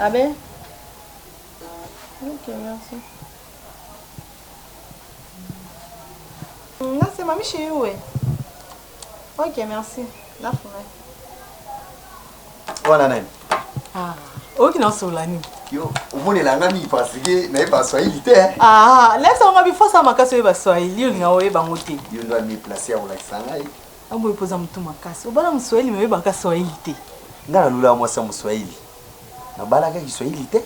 Ah ben? Ok, merci. Là, c'est mamie chez vous, ouais. Ok, merci. La forêt. Voilà, Naïm. Ah, ok, non, c'est là, nous. Yo, vous voulez la nami parce que n'a pas Swahili. Ah, laisse-moi ma bifo ça m'a cassé ba Swahili, on a oué ba moté. Yo doit me placer à la sangai. Ambo ipoza mtu makasi. Obala mswahili mebe ka Swahili te. Ngana lula moi ça Swahili. Na bala ka Swahili te.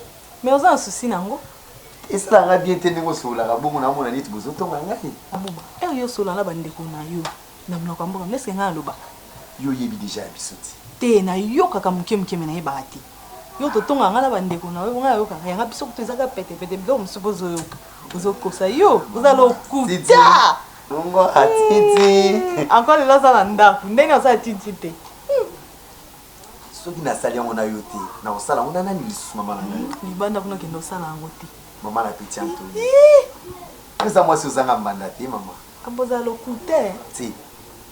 Mais oza un souci nango. Esa nga bien tene ngo sola ka bongo na mona niti bozoto ngai. Abuba, yo sola na bande ko na yo. Na mna kwa mboka mneske nga loba. Yo yebi déjà bisoti. Te na yo kaka muke na yeba ati. Yo to tonga nga na bande ko na yo nga yo kaka yanga biso kuto ezaka pete ndo msupozo yo. Ozo kosa yo, oza lo kuta. Ngo atiti. Encore le loza na ndaku, ndenge oza atiti te. Soki na sali yango na yo te, na osala ngo nani lisusu mama na ngai. Libanda kuna kendo sala yango te. Mama na petit Anthony. Eza moi si ozanga mbanda te mama. Amboza lo kuta. Si.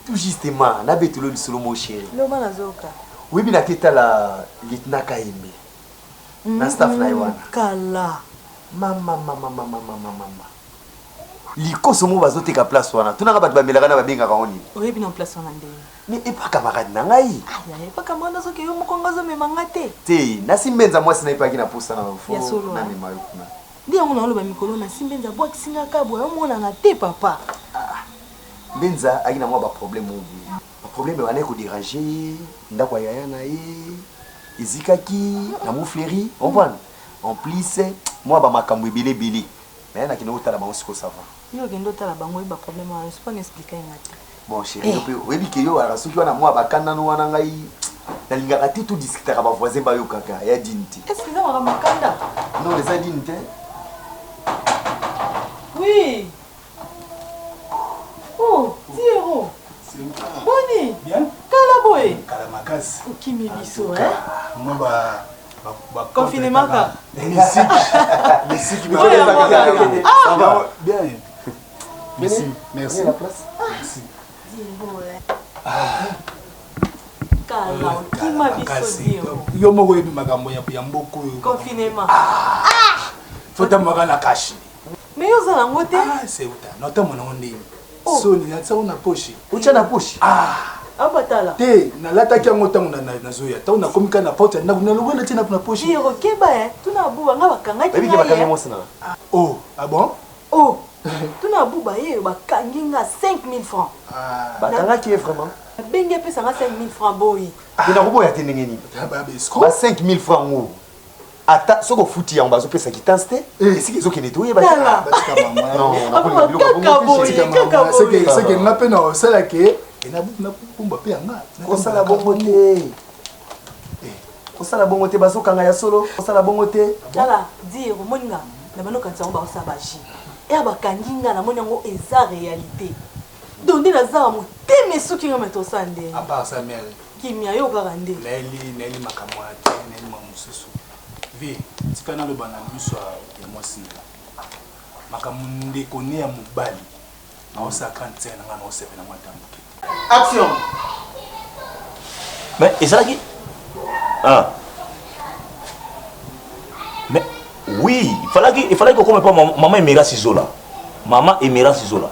Tout justement, na betulo lisolo mo chéri. Lo mana zoka. Oui, bina teta la lieutenant Kaimbe. Na staff na iwana. Kala. Mama. Likoso mo bazoteka place wana. Tunaka bat bamelaka na babenga ka oni. Oyebi na place wana ndenge. Mais et pas camarade na ngai. Aya, pas camarade soki yo mokonga zo memanga te. Te, na simbenza moi sina ipaki na posa na fo. Ya solo. Na mema yokuna. Ndi yango na loba mikolo na simbenza bwa kisinga kabwa yo mona na te papa. Benza akina moi ba problème obi. Ba problème wana ko déranger, ndako yaya na ye. Izikaki na mo fleuri, on voit. En plus, moi ba makambo ebele. Mais na kino utala ba osiko ça va. Yo gendo tala bango ba problème wana, je peux m'expliquer ngati. Bon chérie, oyebi ke yo ala soki wana moi bakanda no wana ngai na lingaka te tout discuter ka ba voisin ba yo kaka ya dinti. Est-ce que ça va makanda? Non, les dinti. Oui. Oh, Diego. Boni. Bien. Kala boy. Kala makas. Kimi biso, hein? Moi ba confinement ka. Merci qui me donne ça va bien. Merci. La place. Merci. Diego. Kala, kima biso Diego. Yo moko yebi makambo ya mboko yo. Confinement. Fota magana kashi. Mais yo za nango te. C'est uta. Nota mona onde. So ni natsa una poche. Ucha na poche. Abatala. Te na lataki yango tango na zoya. Ta una komika na porte na lobona tina na poche. Diego keba tuna buba nga bakanga ki. Baby ke bakanga mo sana. Oh, ah bon? Oh. Tuna buba ye bakangi nga 5000 francs. Bakanga ki vraiment? Benge pesa nga 5000 francs boyi. Ina kubo ya tenenge ni. Ba Ba 5000 francs ngo. Ata soko futi yango bazo pesa quittance te. Esi kezo kene to ye ba. Non, c'est que na pena osala ke ena butu na pumba pe nga. Osala bongo te. Osala bongo te bazo kanga ya solo. Osala bongo te. Tala, dire moninga na bano kanisa ngo ba osaba ji. E abakangi nga na moninga ngo eza réalité. Donc na za mo teme suki nga meto sande. À part sa mère. Kimia yo kaka nde. Neli makamwati, neli mamususu. Vi, tikana lo bana miso ya mwasi. Makamunde kone ya mubali. Na osa kantsena nga na osepe na mwatambuke. Action. Mais et ça qui Mais oui, il fallait que comme pas maman Emera Sizola. Maman Emera Sizola.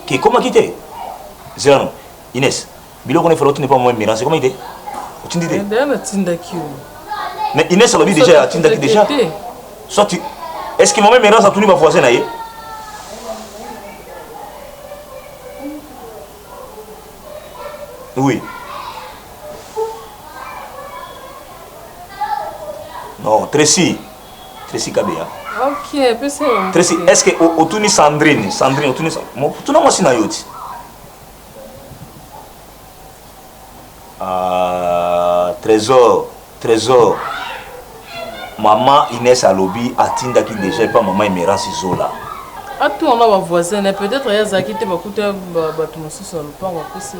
Qui comment quitter? Zéro. Inès, Bilo il faut pas maman Emera, c'est comment il était? Tu dis mais Inès a dit déjà, tu dis déjà. Soit tu est-ce que maman Emera ça tourne ma voisine là? Oui. Non, Tracy Kabea. Ok, puis c'est bon. Tracy, est-ce que Otuni Sandrine, Otuni tu n'as pas si naïoti. Trésor. Maman Inès Alobi atinda qui déjà pas maman Emera Sizola. À tout on a ma voisine, peut-être il y a Zaki te va coûter bateau sur le pan ou aussi.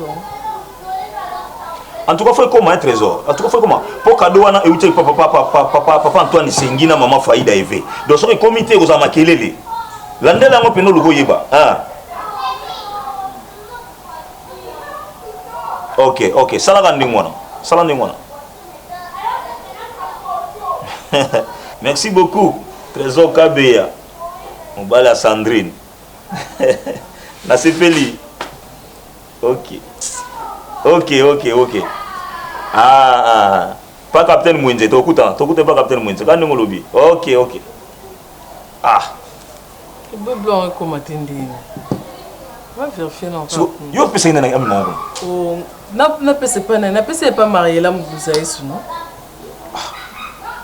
En tout cas, faut comment un trésor. En tout cas, faut comment. Pour cadeau, on a eu papa Antoine Sengina, maman Faïda Eve. Donc, sur le comité, vous avez maquillé. L'année là, on peut nous le voir. Ok. Ça l'a rendu moi. Merci beaucoup. Trésor Kabeya. On va la Sandrine. Nasepeli. Ok. Ah. Pas Capitaine Mouinze. T'écoutes pas Capitaine Mouinze. Quand nous lobby. Ok. Ah. Le blanc comme attendez. Va vérifier non. Yo pesa ina na mama. Oh, na pesa pas marié là vous avez ça non?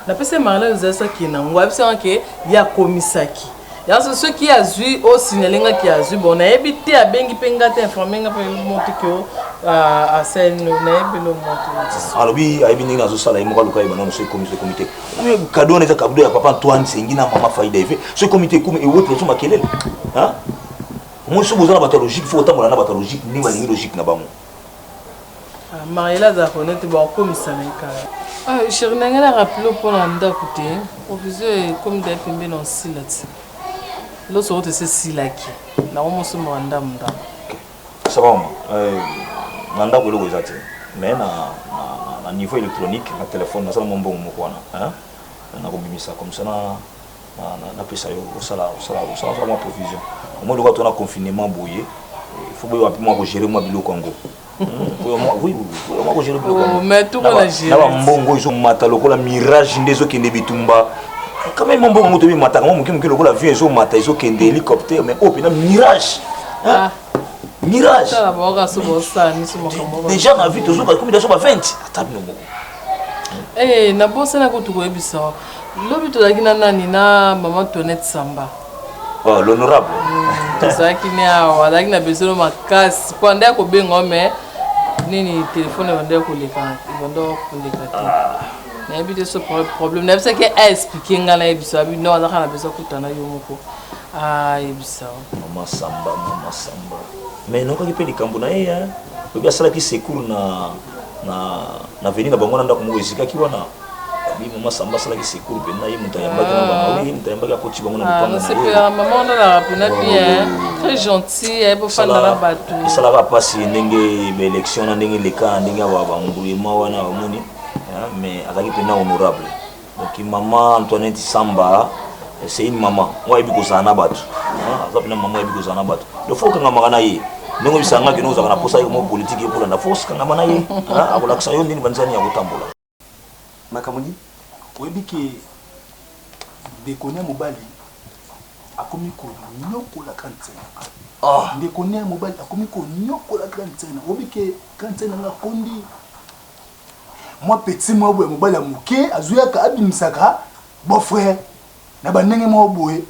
Na pesa marié là vous avez ça qui na ngwa bisa que ya komisaki. Ya ceux qui a vu au signalinga qui a vu bon na ebité a bengi penga te informer nga pe monter que à scène na ebelo monter. Alors bi aibi ninga zo sala imoka luka ibana no ce comité. Mais cadeau na cadeau ya papa Antoine Sengina mama faida ife. Ce comité comme et autres sont makelele. Hein? Moi je besoin de pathologique, il faut autant de pathologique ni malingi logique na bango. Mariela za honnête bon comme ça là. Chérie nanga rappelé pour anda côté. Proviseur comme des pembe non silati. L'autre autre c'est silaki. Na omo so manda manda. Ça va moi. Manda ko loko zati. Mais na niveau électronique na téléphone na ça mon bon moko wana, hein? Na ko bimisa comme ça na pesa yo sala ma provision. Au moins on a confinement boyé. Il faut bien rapidement gérer moi biloko ngo. Oui, moi gérer biloko. Oh, mais tout on a géré. Na mbongo iso mata lokola mirage ndezo kende bitumba. Quand même mbongo ngo to bi mata ngo muki lokola vie iso mata iso kende hélicoptère mais oh pina mirage. Hein? Mirage. Ça va boka so bossa ni so makambo. Déjà na vie toujours comme déjà 20. Atabi no mbongo. Na bossa na ko tuko ebisa. Lobi to lakina nani na maman Tonette Samba. Oh, l'honorable. Ça qui n'est à la qui besoin de ma casse. Pendant que bien mais ni téléphone vendeur pour les cas, vendeur pour les cas. Mais bien ce problème, n'est pas que expliquer ngala ebisa bi non on a besoin que tana yo moko. Ebisa. Maman Samba. Mais non pas que peli kambo na hein. Le bien sala qui secours na venir na bango na ndako mo ezika ki wana. Bi maman Samba sala ki secours pe na yimuta yamba na bango oui muta yamba ko ci bango na mpanga. C'est que maman on la rappeler bien, très gentil, elle peut faire dans la bateau. Ça va passer ndenge be élection na ndenge leka ndenge ba ngulima wana omoni. Mais azaki pena honorable. Donc maman Antoinette Samba c'est une maman. Moi ebi ko sana bato. Azaki na maman ebi ko sana bato. Le faut que ngama na ye. Ndenge bisanga ke no za na posa yo politique pour la force kanga mana ye. Akola ksayo ndini banzani ya kutambola. Makamuni oyebiki ndeko ya mobali akomi konyokola kantsena ndeko ya mobali akomi konyokola kantsena oyebiki kantsena nga kondi moi petit moi boye mobali ya moke azuyaka abimisaka beau-frère na bandenge moko boye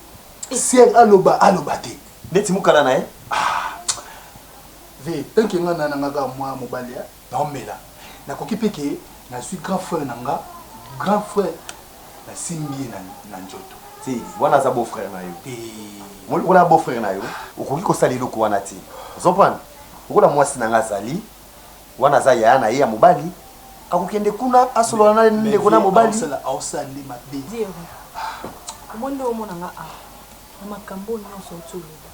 sier aloba te neti mukala na ye ve tanke nga nanangaka mwa mobali ya naomela nakoki peke na suis grand frère nanga grand frère na simbi na njoto ti wana za beau frère na yo moli wana beau frère na yo okoki kosala eloko wana ti ozomprendre okola mwasi nanga azali wana za yaya na ye ya mobali akokende kuna asolola na ndeko na mobali aosala nde mabe omonde omonanga na makambo nyonso otoloba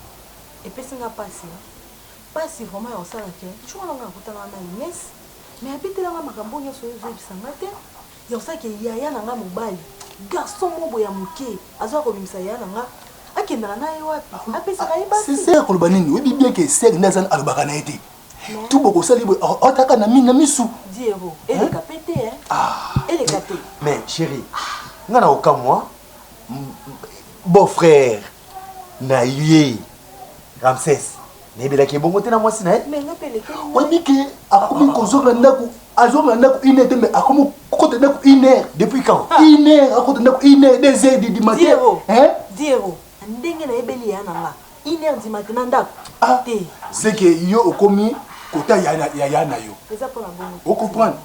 epesi nga pasi vraiment ya osala ke nshonga nga akutana na Inès mais abitelanga makambo nyonso ezobisanga te ya osaki yaya nanga mobali garçon mobo ya moke azwa kobimisa yaya nanga akendaka na ye wapi apesaka ye basi ser koloba nini oyebi bien ke ser nde azali alobaka na ye te tu bokosali boye otaka na misu diero eleka pe te eleka te mais chérie nga na okamwa beau frère na ye Ramsès nayebelaki bongo te na mwasi na ye oyebi ke akomi kozonga ndako azonga ndako 1 heure te mais akomi kokota ndako 1 heure depuis quand 1 heure akota ndako 1 heure 2 heures du matin diero ndenge nayebeli ya nanga 1 heure du matin na ndako te c'est que yo okomi kota ya na yo eza mpona bongo ocomprendre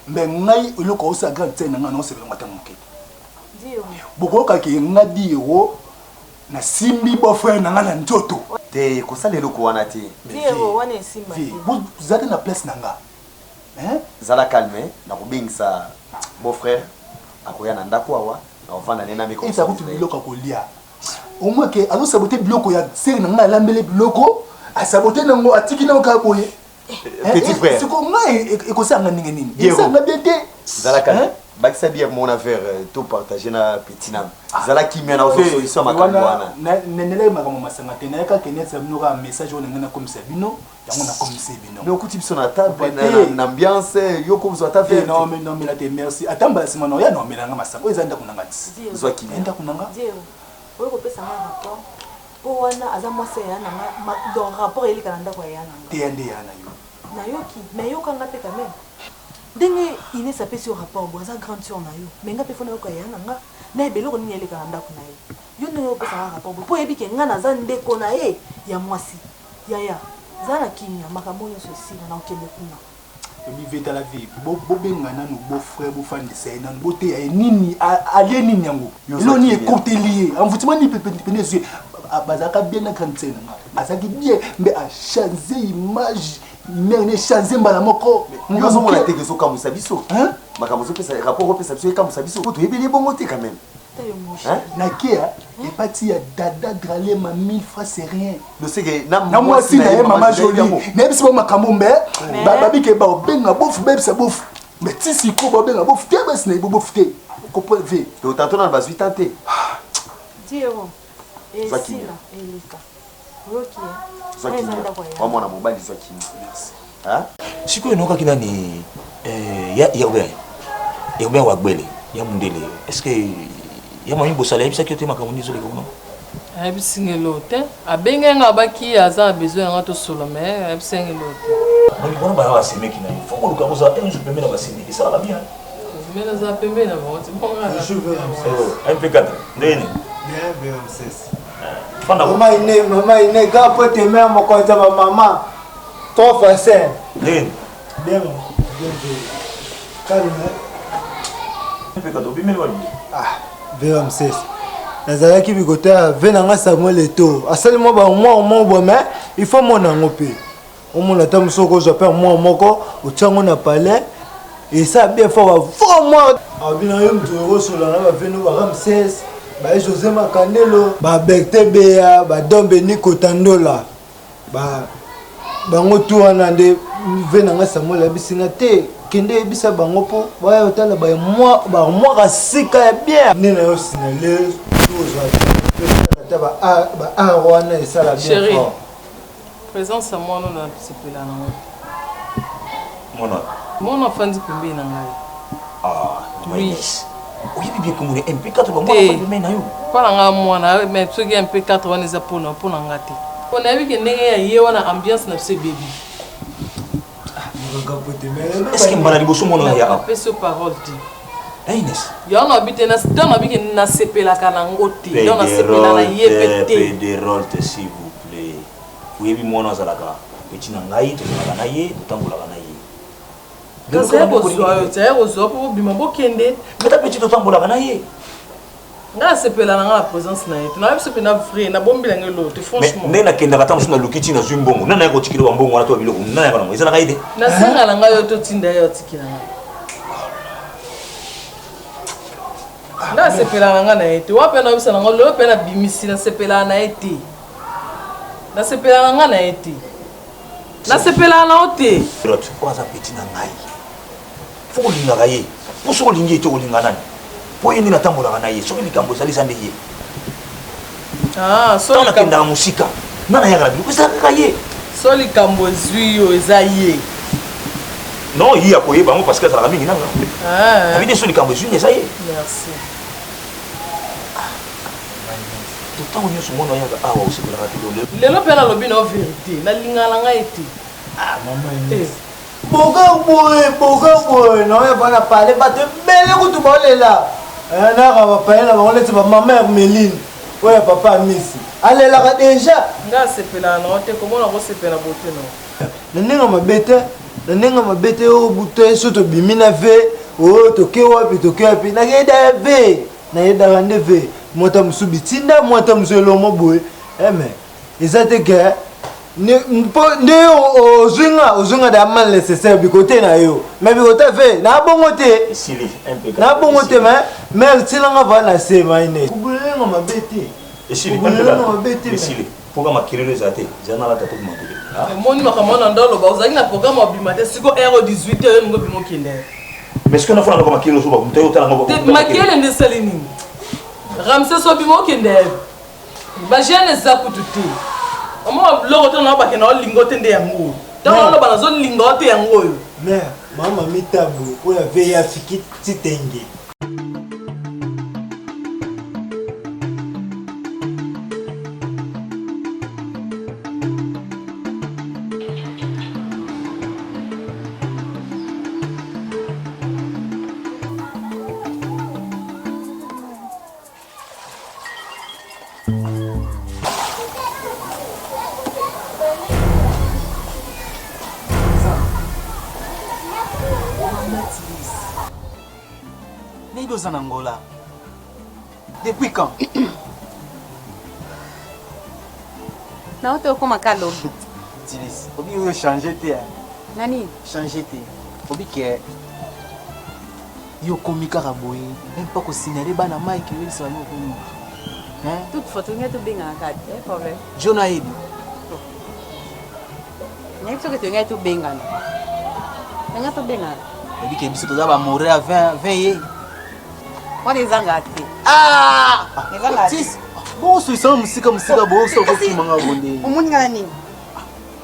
mais ngai eloko osala grande scène nanga naosepela mata moke diero bokoyokaki nga diero na simbi beau-frère nanga na nzoto te kosala eloko wana te diero wana esimba te bozali na place nanga zala calme nakobengisa beau frère akoya na ndako awa na ovanda ne na meko eza kutu biloko akolia au moins ke azosabote biloko ya sere na ngai alambele biloko asabote nango atiki nango kaka boye petit frère siko ngai ekosanga ndenge nini esanga bien te zala calme bakisa bien mon affaire tout partager na petit nam zala ki mena ozo solution makambo wana nenele makambo masanga te na ka kenetsa mnoka message on ngena comme ça bino yango na comme ça bino mais okuti biso na table na ambiance yo ko vous affaire non mais la te merci atamba sima no ya no melanga masanga oza nda kunanga ti zo ki nda kunanga Dieu oyo ko pesa nga rapport po wana aza mwase ya nanga donc rapport eli kana ndako ya nanga te ande ya na yo na yo ki mais yo kanga pe quand même ndenge ine sa pesi au rapport bo aza grande sœur na yo mais nga pe fona yo ka ya nanga na ebeloko nini eli kana ndako na yo yo ndenge yo pesa nga rapport po yebi ke nga na za ndeko na ye ya mwasi ya za na kimia makambo yo sosi na okende kuna vivre la vie bobenga nanu beau frère beau fan de ça nanu bote ya nini aller nini yango lo ni écoute lié en vous ni pénézuer bazaka bien na kantsena azaki bien mais a changer image mais ne changer mbala moko yo zo mona te keso kamusa biso hein makambo zo pesa rapport ko pesa biso kamusa biso to yebeli bongo te quand même na kia et parti ya dada drale ma 1000 francs c'est rien le c'est que na moi si na maman jolie na biso makambo mbe babi ke ba obenga bof bebe sa bof mais ti si ko ba obenga bof te ba sina bof te ko po ve to tanto na bazui tante Dieu et si là elika roki Zaki wa mwana mobali Zaki merci hein siko enoka kinani ya bien wa gbele ya mundele est-ce que ya mami bosala yebisa ki otema kamundi zo lekona ayebisingelo te abengenga baki aza na besoin yanga tosolo mais ayebisingelo te moni bona baya basemeki na yo foko luka koza un jour pembeni na basini esalaka bien mais naza pembeni na bango ti bonga mp4 ndeni Maman ine ga pote mère moko za ba maman trop facile ndeni bien calme mp4 obimeli wali VMCS nazalaki bikota venanga Samuel Eto asalimo ba moi bo mais il faut mon ngope omona ta musoko zo pe moi moko otiango na palais et ça bien fort vraiment abina yo mtoro solo na ba veno ba VMCS ba José Makandelo ba Bekte Beya ba Dombe Niko Tandola ba ngotu wana nde venanga Samuel abisinga te kende bisa bango po baya otala ba moi kasika ya bien nena yo sinale ba wana esala bien fort présence à moi non na sepela na mon enfant dit pembeni na ngai oui oyebi bien komone mp4 bango pembeni na yo mpona nga mwana mais soki mp4 wana eza mpona nga te mpona yebi ke ndenge ya ye wana ambiance na biso ebebi est-ce que mbala liboso mona ya apesi yo parole te Ines yo na bi te don na bi ke nasepelaka nango te don nasepela na ye pe te pédérole te s'il vous plaît oyebi mwana azalaka peti na ngai tozalaka na ye totambolaka na ye kasi ya kozwa yo te ya kozwa mpo bobima bokende meta peti totambolaka na ye nga nasepela na nga na présence na ye te nayebi so mpe na vrai nabombelange elo te franchement ndenge nakendaka ta mosu naluki ntina nazwi mbongo nana yaka otikili wa mbongo wana to biloko nana yaka nango ezalaka ye te nasenga na ngai yo totinda ye otikila nga nga nasepelaka na nga na ye te wa mpe nayebisa nango lelo mpe nabimisi nasepelaka na ye te nasepelaka na nga na ye te nasepelaka na yo te oyo aza peti na ngai fo kolingaka ye mpo soki olingi ye te kolinga nani mpo ye nde natambolaka na ye soki likambo esalisa nde ye ntango nakendaka mosika nana yaka na biloko ezalaka kaka ye so likambo ezwi yo eza ye non ye akoyeba yango parce que azalaka mingi nanga abide so likambo ezwi eza ye merci ntango nyonso mwana oyaka awa osepelaka te lelo mpe nalobi na yo vérité nalingaka na ngai ete boka boye naoye bana pale bato ebele kutu baolela naka bapaye na bango neti bamamere meline oyo papa amisi alelaka deja nga asepelaka na yo te komona kosepela bote na na ndenge mabe te oyo buto so tobimi na ve oyo toke wapi nakeyeda ya ve nayedaka nde ve mwata mosu bitinda mwata mosu elomo boye eme eza te ke nde ozwinga da mal nécessaire bikote na yo me bikote ve nabongo te mer tilanga va na se maine kubulenga mabe te mpoka makelelo eza te eza nalata to bimakele emoni makambo na ndaloba ozalaki na programme obima te siko ero 18 oyo ningo bima okende Mais ce qu'on a fait dans le maquillage, c'est pas maquillage de Salini. Ramsey Sobimo qui est Bajane Zakututi. Moi, l'autre n'a pas qu'un lingote de yango. Dans le balazon lingote yango. Mais maman mitabu pour la veille à fiki titenge. En Angola. Depuis quand? Non, tu as comme un calme. Tilis, obi yo changer te. Nani? Changer te. Obi ke yo komika raboy. Même pas ko signaler bana Mike oui ça no ko. Hein? Toute photo tu bien en cadre, problème. Jona Ebi. N'est ce que tu as tout bien en. Tu as tout bien en. Obi ke biso to za ba mourir à 20 ye. On est engagé. Ah! Les engagés. Bon, c'est ça, musique, bon, c'est quoi qui m'a abonné. Au monde ngani.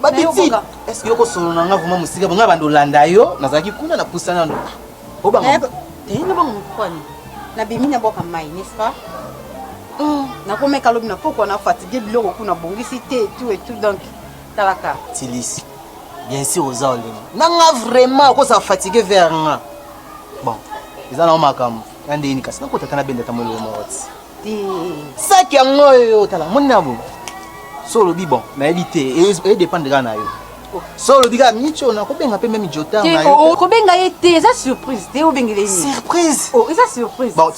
Ba petit. Est-ce que yoko solo nanga vraiment musique bon ngaba ndolanda yo nazaki kuna na pusana ndo. Oba. T'es une bonne kwani. Na bimina boka mai, n'est-ce pas? Na ko meka lobi na poko na fatigué biloko kuna bongisi te tout donc talaka. Tilis. Bien sûr aux autres. Nanga vraiment ko ça fatigué vers nga. Bon, ils en ont makam. Ande ni kasi nakota kana benda tamolo moti. Saki yango yo tala monna bo. Solo bi bon, na elité et dépendre na yo. Solo biga micho na ko benga pe même jota na yo. Ko benga été, ça surprise, te o bengele ni. Surprise. Oh, ça surprise. Bon,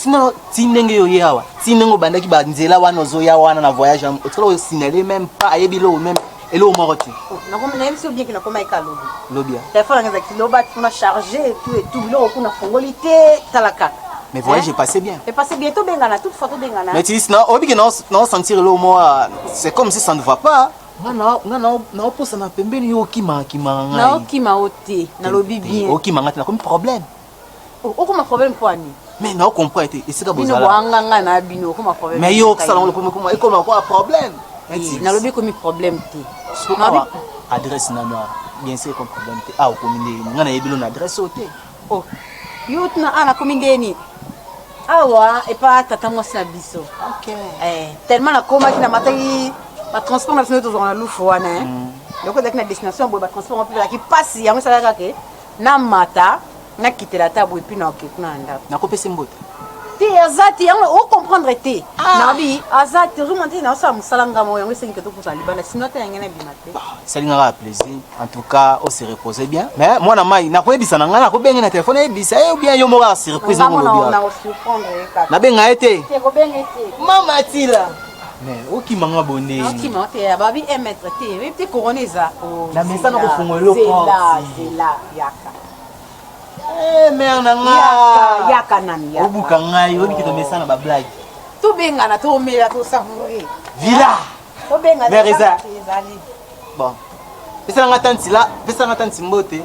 tinenge yo yawa. Tinengo bandaki ba nzela wana zo ya wana na voyage am. Otolo signaler même pas ayebilo même elo moroti. Na ko na yebisi bien que na ko mai ka lobi. Lobia. Téléphone nga ki loba tuna charger tout biloko kuna fongolité talaka. Mais voyage est passé bien. Et passé bientôt bengana toute photo bengana. Mais tu dis non, obi que non sentir le moi, c'est comme si ça ne va pas. Na oposa na pembeni yo kima ngai. Na okima ote, na lobi bien. Okima ngati na comme problème. Oh, okoma problème kwani? Mais na comprend et c'est ka Bino bozala. wanga na bino okoma problème. Mais yo ça le comme et comme quoi problème. Na lobi komi problème te. Na adresse na noir. Bien sûr comme problème te. Ah okominde ngana yebilo na adresse ote. Oh. Yo tuna ana komi ndeni. Awa et pas tata moi c'est biso. OK. Tellement la coma qui na mataki ba transport na sino toujours na lufu wana hein. Loko dak na destination bo ba transport on peut la qui passe yango sala kake na mata na kitela tabo et puis na ok kuna nda. Na kopesa mbote. Ti azati yango o comprendre te. Na bi azati remonter na sa musalanga mo yango sengi to kusa libana sino ta yangena bimate. Ça n'a plaisir. En tout cas, on se repose bien. Mais moi na mai na ko ebisa na ngana ko benga na téléphone ebisa ou bien yo mora surprise na mo na surprendre ka. Na benga été. Te ko benga été. Mama tila. Mais oki manga bonné. Oki manga te babi emettre te. Oui te couronner ça. Na mesa na ko fungolo ko. C'est là yaka. Mère nanga. Yaka nani yaka. Obuka ngai obi kito mesa na ba blague. To benga na to mela to savourer. Villa. To benga na. Mereza. Bon. Pesa nga tanti là, pesa nga tanti mbote.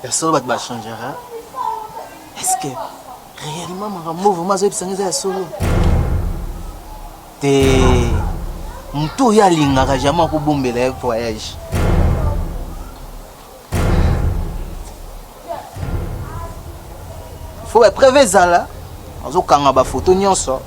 Ya solo bat ba changer hein. Est-ce que réellement ma mouvement zo pesa nga ya solo? Te mtu ya linga jamais ko bombela voyage. Faut être préveza là. Azo kanga ba photo nyonso.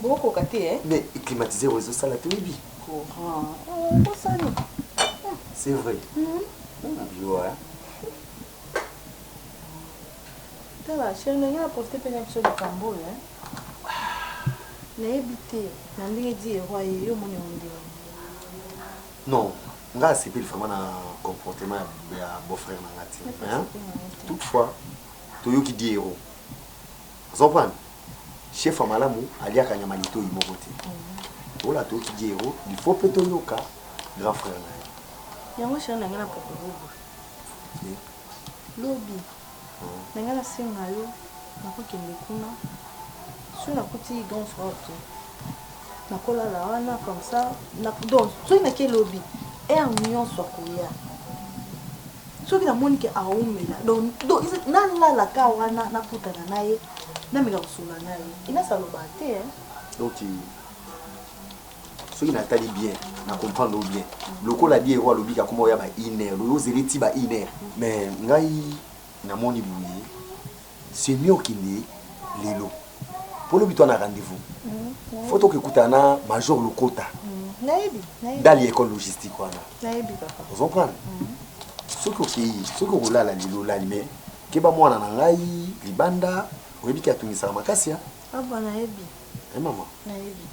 Beaucoup côté mais climatiser réseau ça la télé. C'est vrai. Je vois. Tu vas chérie, on a porté peine sur le Cambo hein. Na habité, na ndenge di roi yo moni onde. Non, nga c'est pas vraiment un comportement de beau-frère nangati. Hein? Toutefois, tu yo qui dit héros. Vous comprenez? Chef Amalamu, alia kanyamanito yimokote. Ola to qui dit héros, il faut peut-être yoka grand frère. Yango chérie na ngana poko bobo. lobi nanga na se na yo nakokende kuna soki nakuti grand frère te nakolala wana comme ça donc soki nake lobi ere nyonso akoya soki namoni ke aumela donc nalalaka wana naputana na ye nameka kosunga na ye inasaloba te donc soki natali bien na comprendre bien lokola bien roi lobi kakoma oya ba iner loyo ozeli ti ba iner mais ngai namoni boye c'est mieux okende lelo po lobi to na rendez-vous faut tokekutana na major lokota nayebi dans l'école logistique wana nayebi papa vous comprenez soki okei soki okolala lelo olali mais keba mwana na ngai libanda oyebi ki atungisaka makasi aba nayebi mama nayebi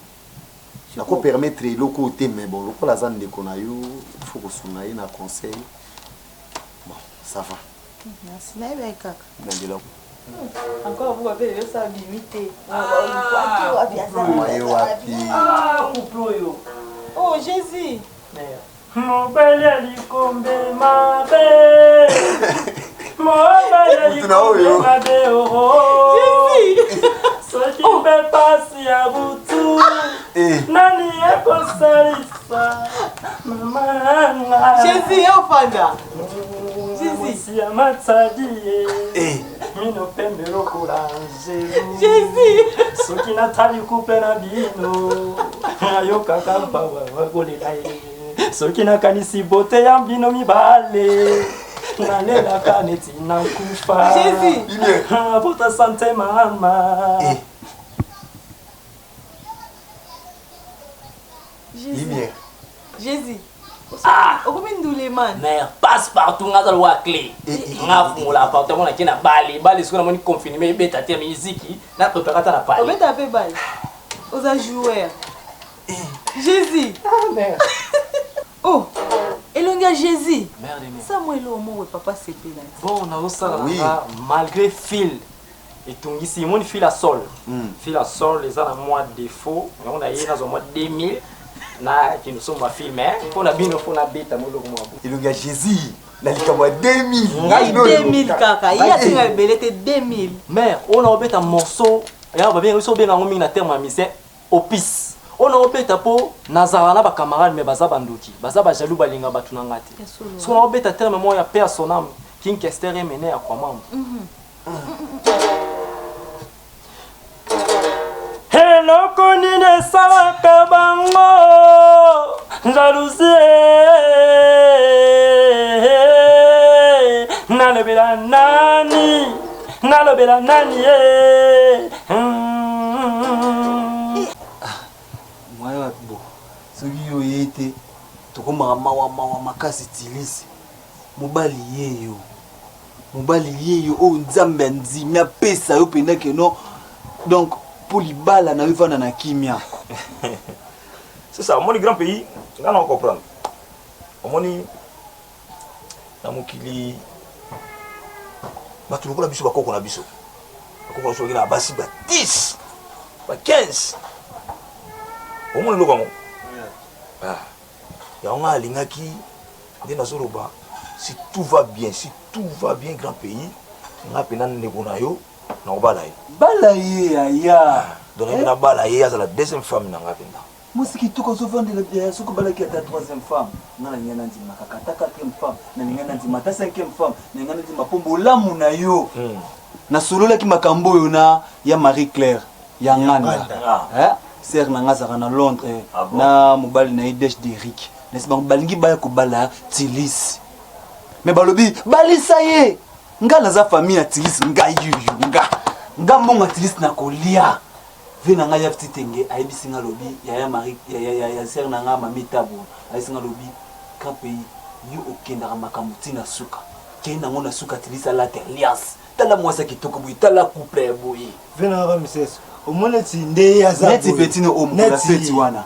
nako permettre eloko te mais bon lokola aza ndeko na yo faut kosunga ye na conseil bon ça va merci nayebi kaka nandela encore vous avez eu ça limité oh Jésus mobali alikombe mabe mobali alikombe mabe soki mpe pasi ya butu nani ekosalisa mamanga Jésus ofanda Jésus ya matadi mino pembe lokola Jésus soki natali kupe na bino ayokaka mpawa wakolela ye soki nakanisi bote ya bino mibale nalelaka neti nakufa bota sante mama Jésus okomi ndule man mais passe partout nga zala wa clé nga fungola appartement na kina bali siko na moni confine mais beta te musique na préparer ta na pali obeta pe bali oza joueur Jésus merde oh elonga Jésus merde ça moi le moment où papa sepela bon na osala malgré fil etungisi moni fil à sol les ana moi défaut on a yé na zo moi 2000 na qui nous sommes à filmer pour la bino pour la bête à moloko mo elonga Jésus na likambo 2000 2000 kaka il y a tinga belete 2000 mais on a obeta morceau ya ba bien so bien ngomi na terme mise opis on a obeta po nazala na ba camarade mais baza bandoki baza ba jaloux balinga batu na ngati so on a obeta terme mo ya personnel king kester mené à quoi maman hello konine salaka bango jalousie nalobela nani mwaye wapi bo soki yo ye te tokomaka mawa makasi tilisi mobali yeyo oyo nzambe andimi apesa yo mpenza keno donc pour libala na vivana na kimia c'est ça mon grand pays nga na comprendre omoni na mokili bato lokola biso bakoko na biso soki na basi ba 10 ba 15 omoni loko yango yango nga alingaki nde nazoloba si tout va bien grand pays nga mpena ndeko na yo na obala ye bala ye aya donc na bala ye azala deuxième femme na nga mpena musiki tuko sofandela bia soko balaki ata troisième femme nga na ngana ndima kaka ta quatrième femme na ngana ndima ta cinquième femme na ngana ndima pombo olamu na yo na sololaki makambo oyo na ya Marie Claire ya ngana sœur na ngazaka na Londres na mobali na Idèche d'Eric nesi bango balingi baya kobala Tilisi mais balobi balisa ye nga naza famille ya Tilisi nga yuyu nga monga Tilisi na kolia vena nga ya petite tenge ayebisi nga lobi ya Marie ya sœur na nga mami tabo ayebisi nga lobi quand pays yo okendaka makambo tina suka kenda ngo na suka Tilisi ala terlias tala mwasa kitoko boyi tala couple boyi vena nga miseso omona ti nde ya za neti petine omo la feti wana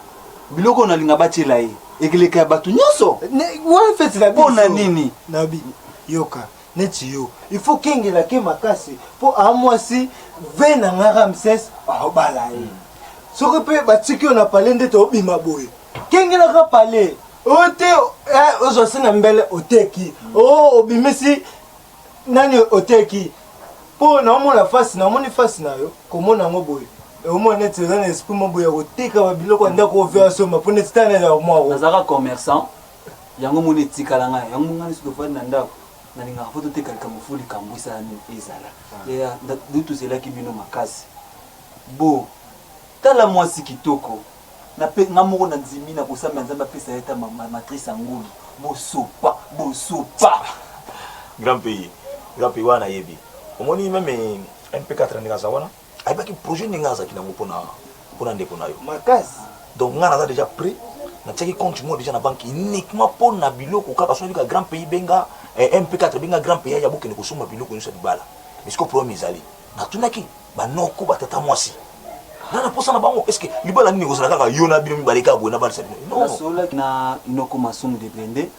biloko na linga batela ye ekeleka ya bato nyonso wa feti la biso pona nini nabi yoka neti yo il faut kengela ke makasi po amwasi vena nga Ramses obala ye soki mpe batiki yo na pale nde tobima boye kengelaka pale ote ozwasi na mbele oteki obimisi nani oteki po na omona face na omoni face na yo komona ngo boye omona neti na esprit mo boye kotika ba biloko ndako ovia soma po neti tana ya mo nazaka commerçant yango moni tikala nga yango ngani siko fani na ndako na linga foto teka kamufuli kambwisa ni ezala ya dutu zelaki bino makasi bo tala mwasi kitoko na pe ngamoko na nzimi na kosamba nzamba pesa eta matrice ngulu bosopa grand pays wana yebi omoni meme MP4 ndika zawana aibaki projet ninga za kina mpona ndeko nayo makasi donc ngana za déjà prêt na teki compte moi déjà na banque uniquement pour na biloko kaka so ndika grand pays benga MP4 benga grand pays ya buke ne kosoma biloko nyusa dibala mais ko promis ezali na tunaki banoko batata mwasi nana posa na bango est-ce que libala nini kozala kaka yo na bino mibaleka boye na balisa non sola na inoko masumu de blende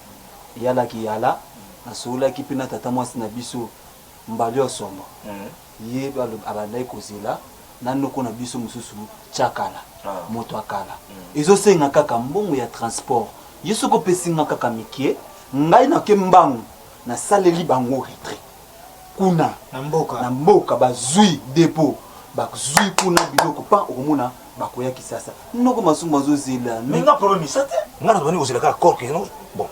yala ki yala na sola ki pena tata mwasi na biso mbali osomba ye balo abandai kozela na noko na biso mususu chakala moto akala ezo senga kaka mbongo ya transport yeso ko pesinga kaka mikie ngai na ke mbangu na saleli bango retrait kuna na mboka bazui dépôt bakuzui kuna biloko pa okomona bakoya kisasa noko masumu bazozela menga problème sate ngana bani kozela ka corps que non bon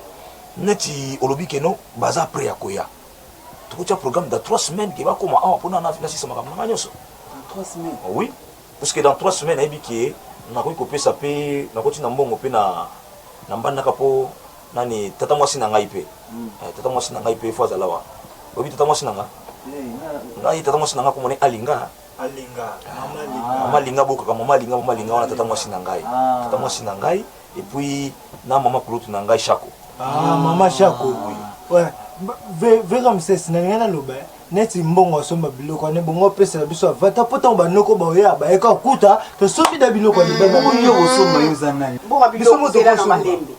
neti olobi que non baza prêt ya koya tu as programme dans 3 semaines qui va comment ah pour na finance ça makam na nyoso 3 semaines oui parce que dans 3 semaines ebi ki na ko kopesa pe na ko tina mbongo pe na mbanda kapo nani tata mwasi na ngai pe tata mwasi na ngai pe fo azalawa obi tata mwasi na nga ngai tata mwasi na nga ko moni alinga mama linga boka ka mama linga wana tata mwasi na ngai et puis na mama kulutu na ngai shako mama shako oui ve comme c'est na ngana loba neti mbongo somba biloko ne bongo pesa biso avata pota banoko ba oya ba eka kuta to sobi da biloko ni ba yo osomba yo zanani mbongo biloko zela na malembe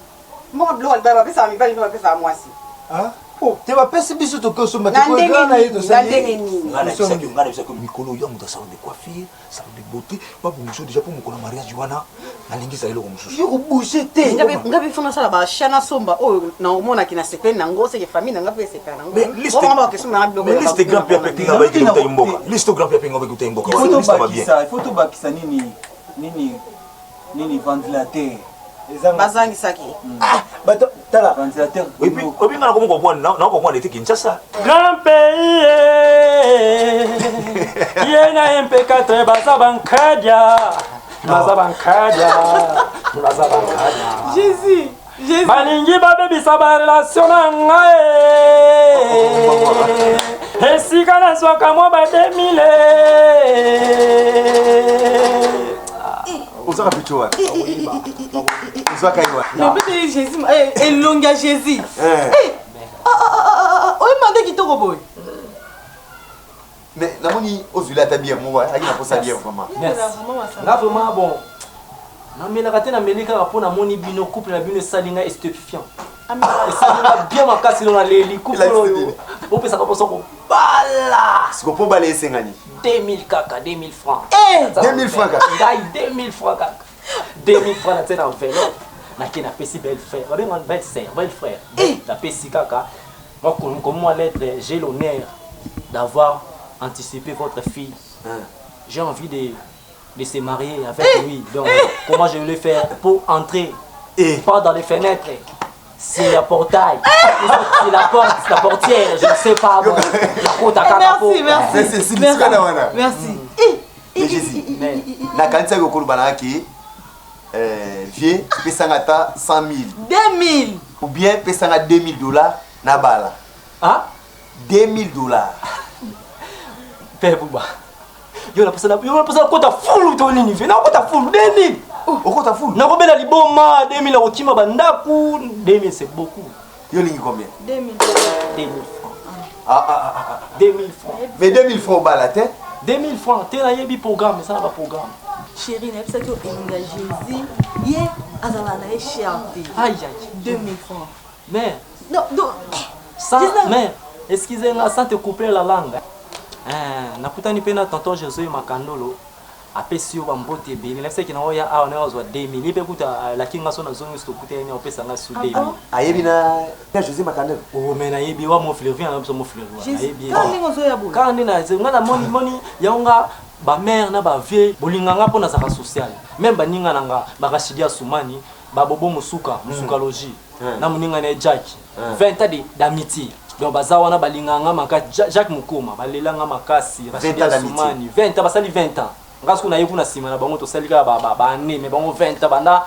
mbongo biloko ba pesa mi ba ni ba pesa mwasi te ba pesa biso to ko somba te ko gana yeto sa ngana bisa ko mikolo ya muta salon de coiffure salon de beauté ba bongo déjà pour mukona mariage wana na lingi sa eloko mususu yo bouger te ngabe fona sala ba shana somba o na omona kina sepe na ngo se famille na ngabe sepe na ngo liste ngamba ke somba na biloko liste grand père pe kinga ba ki imboka liste grand père pe ngobe ki imboka liste ba bien il faut to bakisa nini ventilateur bazangi saki bato tala ventilateur obi ngana ko mo ko na ko ko ndete Kinshasa grand pays yena MP4 bazabankadia Jésus balingi babebisa barelation na ngai esika nazwaka mwa ba 2000 Osaka picho wa. Osaka iwa. Mais peut-être Jésus elonga Jésus. Oye mande kitoko boy. Mais namoni ozula ta bien moi, akina posa bien vraiment. Là vraiment bon. Na melaka te na melika rapona moni bino couple na bino salinga stupéfiant. Et ça va bien makasi na leli couple oyo. On peut ça comme ça ko bala. Siko po bala esengani. 2000 kaka 2000 francs. 2000 francs. Ngai 2000 francs kaka. 2000 francs na tena enveloppe. Na kina pesi belle frère. On est belle sœur, belle frère. La pesi kaka. Moi comme moi l'être, j'ai l'honneur d'avoir anticipé votre fille. J'ai envie de se marier avec lui. Donc comment je vais le faire pour entrer pas dans les fenêtres. C'est la portail, c'est la porte, c'est la portière, je ne sais pas. Bon, la porte à merci, merci. Merci. Jésus. Na kanisa ko kulubana ki vie pesanga ta 100,000. 2000. Ou bien pesanga $2000 na bala. Ah? $2000. Père Bouba. Yo la personne kota full to nini fe. Na kota full 2000. Okota full. Na kobela liboma 2000 okima bandaku 2000 c'est beaucoup. Yo lingi combien? 2000 francs. 2000 francs. Mais 2000 francs bala te? 2000 francs. T'es là yebi programme, ça va programme. Chérie, n'a pas que Elinga Jésus. Hier, azala na cher. Aïe aïe. 2000 francs. Mais non, ça mais excusez-moi sans te couper la langue. Nakutani pena tonton Jésus Makandolo. apesi yo bambote ebele nafisaki nango ya awa nayo azwa 2000 ye mpe kuta lakinga so nazongi so tokuta yeni opesanga su 2000 ayebi na José Makandel me nayebi wa mo fleuvi anga biso mo fleuvi nayebi kaka nde nga na moni yango nga bamare na bavie bolinganga mpo nazaka social même baninga nanga bakashidia sumani babobo mosuka logie na moninga na Jack 20 ans d'amitié donc baza wana balinganga makasi Jacques Mukuma balelanga makasi bashidia sumani 20 ans basali 20 ans ngasiko na yeku na sima na bango tosalika ba ne mais bango 20 ans banda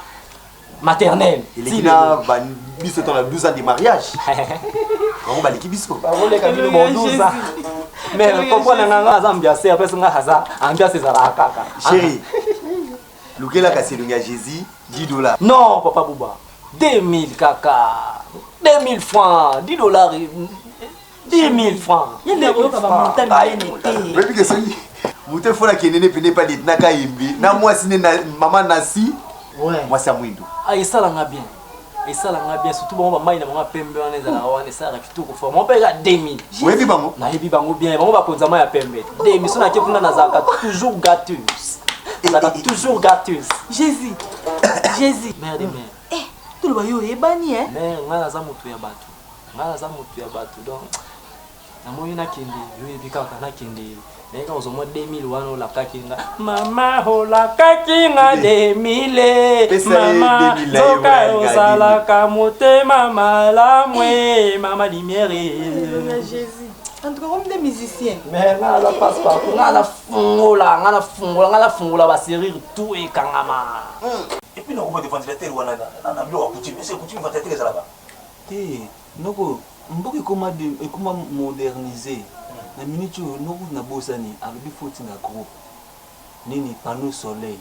maternelle ilekina biso ton 12 ans de mariage bango baliki biso baoleka bino bon 12 ans mais comprendre nga za ambiance après nga haza ambiance za kaka chérie lukela kaselungi ya Jésus $10 non papa Bouba 2000 kaka 2000 francs $10 10 000 francs yende oyoka ba montagne bayene depuis que soni muté fona kenene pene pa dit naka yimbi na mwasi ne mama nasi mwasi amwindo esalanga bien surtout bango bamai na bango pembe wana ezalaka wana esalaka kitoko fo mo mpe eka 2000 oyebi bango nayebi bango bien bango bakonza mai ya pembe 2000 so nake kuna nazalaka toujours gâteuse ezalaka toujours gâteuse Jésus mère de mère toloba yo oyebani mais ngai naza moto ya bato donc namoni nakende yo yebi kaka nakende nayeka ozomwa 2000 wana olakaki nga mama olakaki nga 2000 mama zoka ozalaka motema malamwe mama lumière Jésus en tout cas comme des musiciens mais nga naza passe partout nga nafungola baserire tout ekangama et puis nakoba de ventilateur wana na bilo coutume c'est coutume ventilateur ezalaka noko mboka ekoma moderniser na minute oyo noko na bosani alobi foti na groupe nini panneau soleil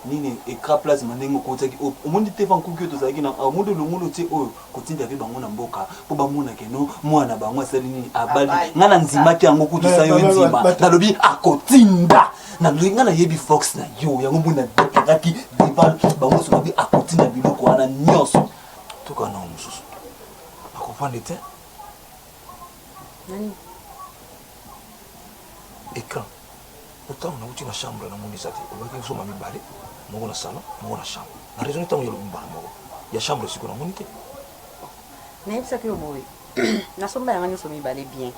nini écran plasma ndenge okotaki omondi te fa nkuki oyo tozalaki na omondi olongolo tie oyo kotinda ve bango na mboka mpo bamonake no mwana bango asali nini abali nga na ndimaki yango kutusa yo ndima nalobi akotinda nalobi nga nayebi fox na yo yango mbo na deklaraki deval bango so babi akotinda biloko wana nyonso toka na mosusu akomprendre te écran autant on a outi na chambre na moni sati obaki so mami balé moko na salon moko na chambre na raison tant yelo mbala moko ya chambre siko na moni te nayebisa ke yo boye nasomba yanga nyonso mibale bien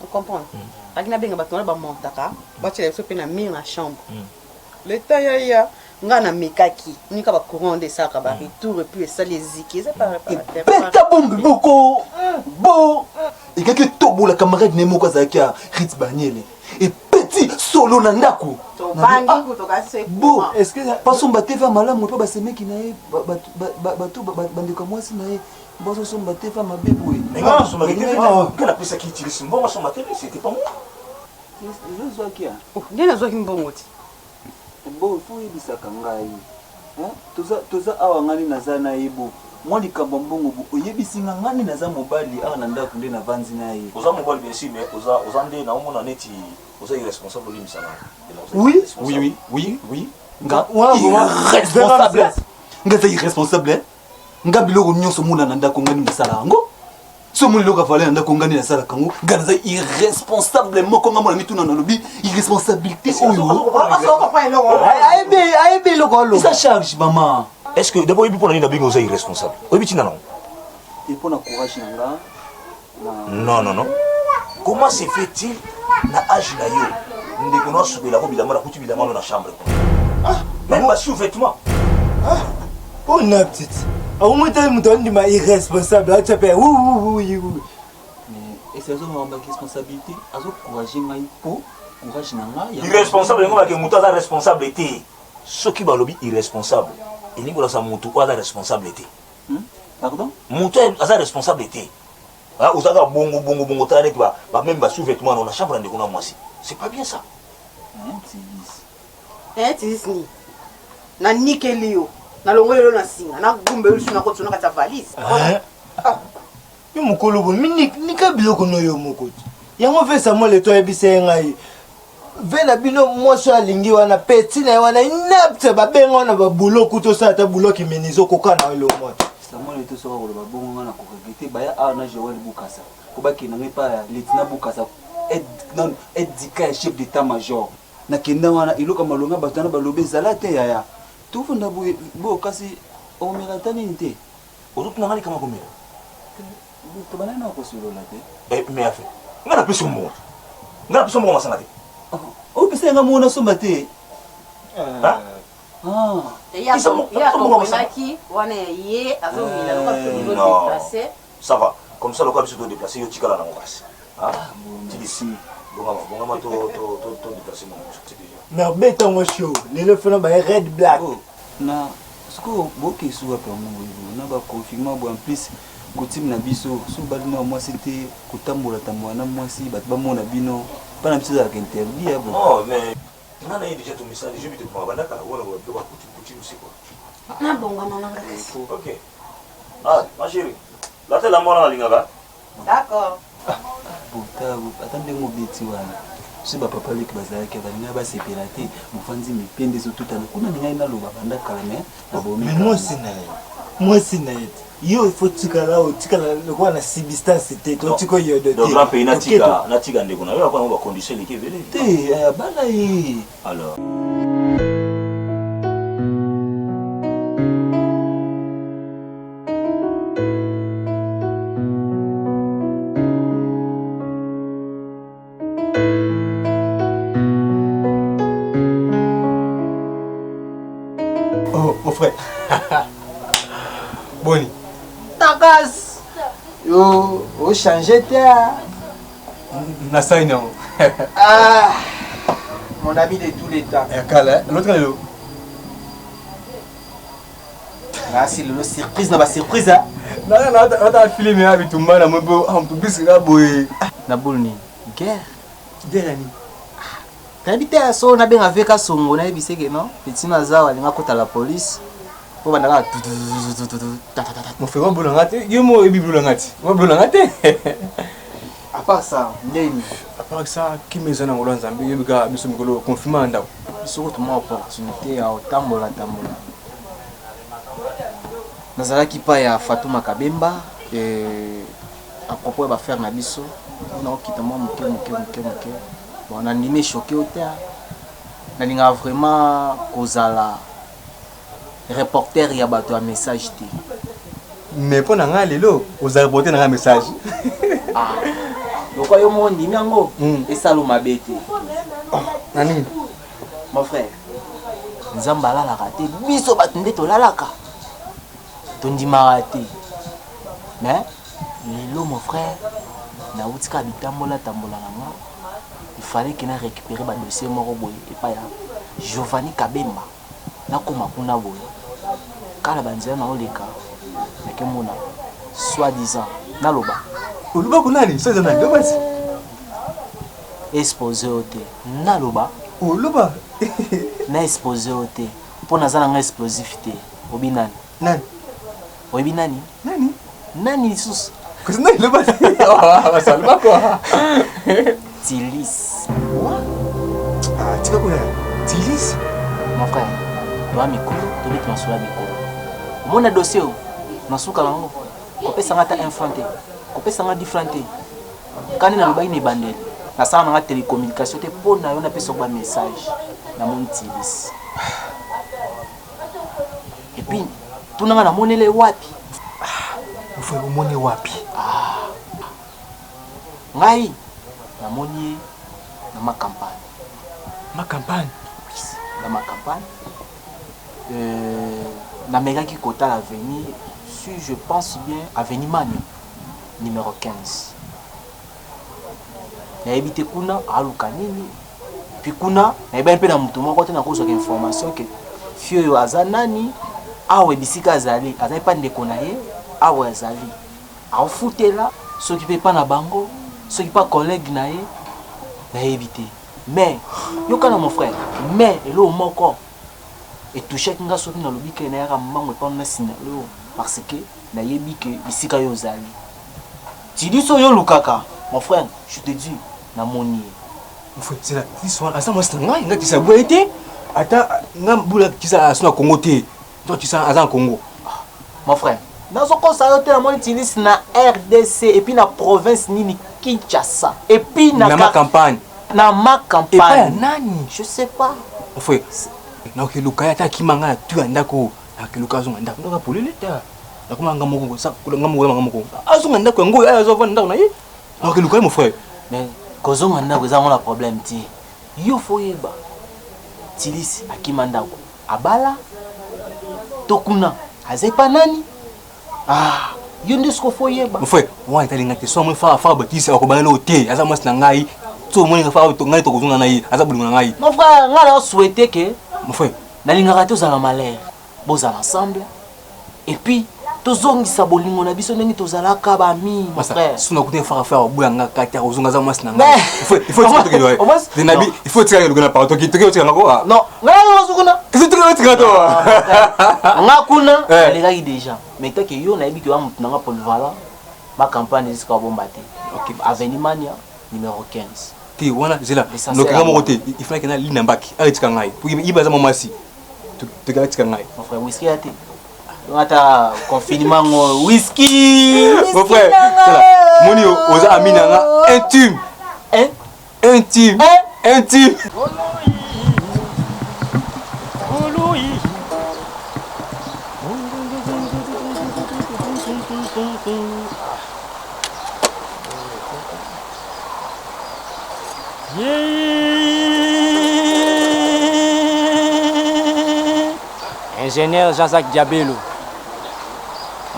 on comprend aki nabenga bato wana bamontaka batiela biso mpe na mire na chambre le temps yaya nga na mekaki nika bacourant nde esalaka baretour epuis esali eziki eza beta bombe moko bo ekaki tobola camarade ne moko azalaki ya rit baniele epeti solo na ndako bo basomba te fa malamu mpe basemeki na ye bato bandeko mwasi na ye bazosomba te fa mabe boye nde nazwaki mbongo ti bo fo oyebisaka ngai toza awa ngani naza na ye bo mwa likambo mbongo bo oyebisinga ngani naza mobali awa na ndako nde navandi na ye oza mobali bien sûr mais oza nde na omona neti oza irresponsable olimisana oui nga irresponsable nga za irresponsable nga biloko nyonso mona na ndako ngani mosala yango so moni loka fale na ndako ngani nasala kango nga naza irresponsable moko nga mona mituna na lobi irresponsabilité oyo ayebi eloko alo isa charge mama est-ce que d'abord il pona ni na bingo oza irresponsable oyebi tina non il pona courage na nga non comment se fait-il na âge na yo ndeko no subela ko bilama na kuti bilama na chambre même pas sous-vêtement on a petite au moins tu me donnes ma irresponsable tu peux oui mais est-ce que ça m'a responsabilité azo courage ngai po courage na nga irresponsable ngo ba ke muto za responsabilité soki balobi irresponsable ini kola sa mutu aza responsabilité pardon mutu aza responsabilité osaka bongo tala neti ba même ba sous-vêtement na chambre ndeko na mwasi c'est pas bien ça tisni na nikeli yo na longolelo na singa na gumbe yo suna ko tsuna ka valise yo mokolo bo nika biloko no yo mokoti yango fe Samuel le to ebise ngai vela bino moso alingi wana peti na wana inapte babenga na babuloko to sa ta buloko menizo kokana lo moto Samuel le to so ko ba bonga na ko regretter baya ana Joël Bukasa ko ba ki na ngepa lieutenant Bukasa aide dika chef d'état-major nakenda wana iloka malonga bato na balobe ezala te yaya tofanda bo kasi okomela ata nini te ozotuna ngai kama komela tobana na kosolola te me afe ngai napesi omongo ngai napesi omongo masanga te opesa yanga mona somba te yakomaki wana ye azomila lokaplase ça va comme ça loka biso to déplacer yo tikala nango kasi tilisi bongama to déplacer mon mais beta mo show lelo fona ba red black na siko boke suwa pe mo na ba confirmer bo en plus kotim na biso so balima mwasi te kotambola na mwasi bato bamona bino pana biso za interdit ya bo oh mais nana yi déjà ton message je vais te prendre bandaka wala ko ba kuti aussi quoi na bonga nanga kasi OK ma chérie là t'es la mona na lingaka d'accord buta atande mo beti wana si ba papa leki bazalaki balinga basepela te mofanzi mipende ezotutana kuna ningai naloba bandaka me babomi mwasi na ye yo il faut tikala lokola na substance te totiko yodo te donc grand pays natika ndeko na yo akona ba condition leki vele te bala ye alors Oh, mon frère. Boni. Takas. Yo, o changer terre. Nasai non. Ah. Mon ami de tous les temps. Kala, l'autre est là. Là, c'est le surprise, na ba surprise hein. Na filé mais avec tout mal, moi bo am tout bis ga boy. Na bolni. Guerre. Guerre ni. Tabite aso na benga veka songo na ebiseke non. Petit naza walinga kota la police. Po bandaka Mon frère bolanga te, yo mo ebi bolanga te. Mo bolanga te. À part ça, ndeni. À part ça, qui maison na ngolo nzambe yo bika biso mikolo confirmer ndako. Biso ko tuma opportunité ya otambola. Nazalaki pa ya Fatuma Kabemba à propos ba faire na biso. On a quitté moi moke. Bon, on a animé choqué au terre. On a vraiment kozala reporter ya bato a message te. Mais pour nga lelo, aux reporter na message. Ah. Donc yo mo ndimi yango et salo mabete. Nani? Mon frère. Nzamba la raté. Biso bato nde to lalaka. Tondimaka te. Mais lelo mon frère, na utika bitambola tambola nanga. Il fallait qu'il ait récupéré le dossier moro boy et pas Giovanni Kabemba. Na koma kuna boy. Kala banzela na oleka. Na kemona soi-disant na loba. Oluba kunani? Ça na loba. Exposé au thé. Na loba. Oluba. Na exposé au thé. Pour nazana nga explosivité. Obinani. Nani? Obinani? Nani? Nani sus. Qu'est-ce que loba? Oh, ça loba quoi? Tilis. Ah, tu vas quoi? Tilis? Mon frère, toi micro, tu dis que tu as micro. Mon dossier, na suka nango. Kopesa ngata infranté. Kopesa ngata diffranté. Quand na loba ni bandel. Na sa na télécommunication te pour na yo na pesa ba message na mon Tilis. Et puis, tu n'as na monele wapi? Vous faites monnaie wapi? Ah. Ngai na moni na ma campagne. Ma campagne? Dans ma campagne. Na mega qui kota l'avenir, si je pense bien, avenir Mani, numéro 15. Na habité kuna aluka nini. Puis kuna na eba mpe na mutu moko te na kozo ka information que fio yo azanani awe bisika azali, azali pa ndeko na ye, awe azali. A futela, ceux qui pas na bango, ceux qui pas collègue na ye, na éviter. Mais yo kana mon frère, mais le moko et touché kinga soki na lobi ke na ya mango pa na sinalo parce que na yebi ke bisika yo zali. Tu dis so yo lukaka, mon frère, je te dis na moni. Mon frère, c'est là, l'histoire, asa moi c'est nga qui sa boité. Attends, nga bula qui sa sona Congo té. Toi tu sa azan Congo. Mon frère, dans ce cas ça yo té na moni tilis na RDC et puis na province nini Kinshasa et puis na ma campagne. na ma campagne. Nani? Je sais pas. Frère, na okeluka ya ta kimanga na tu andako. Na okeluka zonga ndako. Ndako polele ta. Na kuma ngamoko sa ngamoko ngamoko. Azonga ndako ngo azo vanda ndako na ye. Na okeluka mon frère. Mais kozonga ndako za ngona problème ti. Yo foyeba. Tilisi akima ndako. Abala. Tokuna. Azepa nani? Ah, yo ndesko foyeba. Mon frère, moi italinga te so mo fa batisa ko bana hotel. Aza mas na ngai. To mo nga fa to ngai to kozonga na ye. Aza bulinga ngai. Mon frère, ngala souhaiter que mon frère, nalinga to za la malheur. Boza ensemble. Et puis tozongisa bolingo na biso ndenge tozalaka bami mon frère. Suna kuté fa buyanga kati kozonga za mas na ngai. Il faut que tu il faut tirer le gars par to ki to ki ngako. Non, ngala zukuna. Qu'est-ce que tu ngato? Ngakuna, elle déjà. Mais tant que yo na ebi que wa mutu nga polyvalent, ma campagne jusqu'à bombate. OK, Avenimania numéro 15. Ti wana zela. Donc ngamo côté, il faut que na ligne mbaki. Arrête kangai. Pour iba za mamasi. Tu garde kangai. Mon frère whisky ati. Ngata confinement whisky. Mon frère, moni oza amina nga intime. Hein? Intime. Intime. Ingénieur Jean-Jacques Diabelo.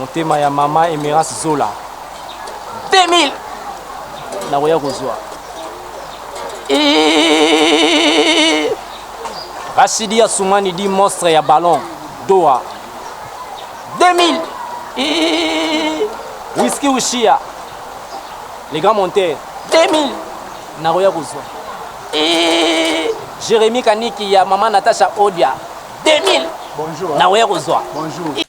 Motema ya mama Emerance Zola. 2000. Na roya kozwa. Rachidi Assoumani dit monstre ya ballon. Doha. 2000. Whisky Ushia. Les grands monteurs. 2000. Na roya kozwa. Jérémy Kaniki ya mama Natacha Odia. 2000. Bonjour. Na roya kozwa. Bonjour.